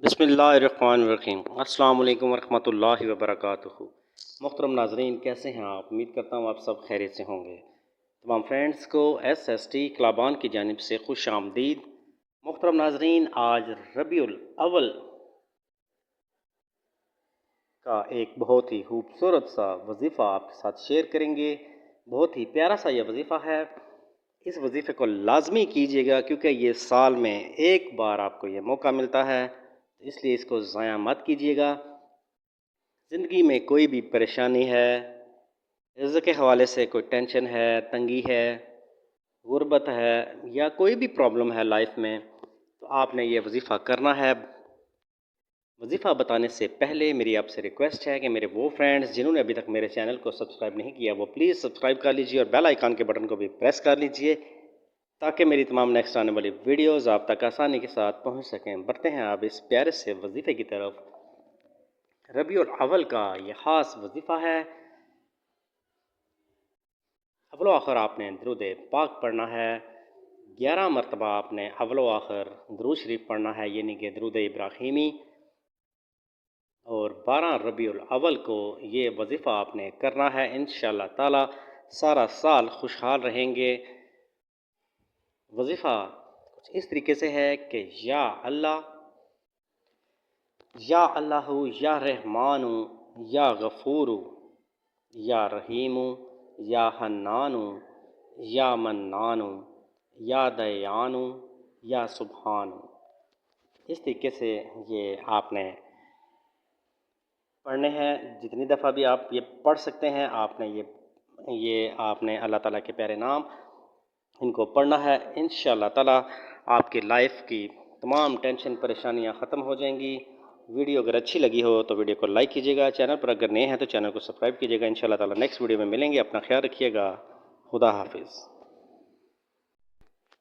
بسم اللہ الرحمن الرحیم۔ السلام علیکم ورحمۃ اللہ وبرکاتہ۔ محترم ناظرین، کیسے ہیں آپ؟ امید کرتا ہوں آپ سب خیریت سے ہوں گے۔ تمام فرینڈز کو SST کلابان کی جانب سے خوش آمدید۔ محترم ناظرین، آج ربیع الاول کا ایک بہت ہی خوبصورت سا وظیفہ آپ کے ساتھ شیئر کریں گے۔ بہت ہی پیارا سا یہ وظیفہ ہے۔ اس وظیفے کو لازمی کیجیے گا کیونکہ یہ سال میں ایک بار آپ کو یہ موقع ملتا ہے، اس لیے اس کو ضائع مت کیجیے گا۔ زندگی میں کوئی بھی پریشانی ہے، رزق کے حوالے سے کوئی ٹینشن ہے، تنگی ہے، غربت ہے یا کوئی بھی پرابلم ہے لائف میں، تو آپ نے یہ وظیفہ کرنا ہے۔ وظیفہ بتانے سے پہلے میری آپ سے ریکویسٹ ہے کہ میرے وہ فرینڈز جنہوں نے ابھی تک میرے چینل کو سبسکرائب نہیں کیا وہ پلیز سبسکرائب کر لیجئے اور بیل آئیکن کے بٹن کو بھی پریس کر لیجئے تاکہ میری تمام نیکسٹ آنے والی ویڈیوز آپ تک آسانی کے ساتھ پہنچ سکیں۔ بڑھتے ہیں آپ اس پیارے سے وظیفے کی طرف۔ ربیع الاول کا یہ خاص وظیفہ ہے۔ اول و آخر آپ نے درود پاک پڑھنا ہے۔ 11 مرتبہ آپ نے اول و آخر درود شریف پڑھنا ہے، یعنی کہ درود ابراہیمی۔ اور 12 ربیع الاول کو یہ وظیفہ آپ نے کرنا ہے۔ انشاءاللہ تعالی سارا سال خوشحال رہیں گے۔ وظیفہ کچھ اس طریقے سے ہے کہ یا اللہ یا رحمان یا غفور یا رحیم یا حنان یا منان یا دیان یا سبحان۔ اس طریقے سے یہ آپ نے پڑھنے ہیں۔ جتنی دفعہ بھی آپ یہ پڑھ سکتے ہیں، آپ نے آپ نے اللہ تعالیٰ کے پیارے نام ان کو پڑھنا ہے۔ انشاءاللہ تعالیٰ آپ کی لائف کی تمام ٹینشن پریشانیاں ختم ہو جائیں گی۔ ویڈیو اگر اچھی لگی ہو تو ویڈیو کو لائک کیجیے گا، چینل پر اگر نئے ہیں تو چینل کو سبسکرائب کیجیے گا۔ انشاءاللہ تعالیٰ نیکسٹ ویڈیو میں ملیں گے۔ اپنا خیال رکھیے گا۔ خدا حافظ۔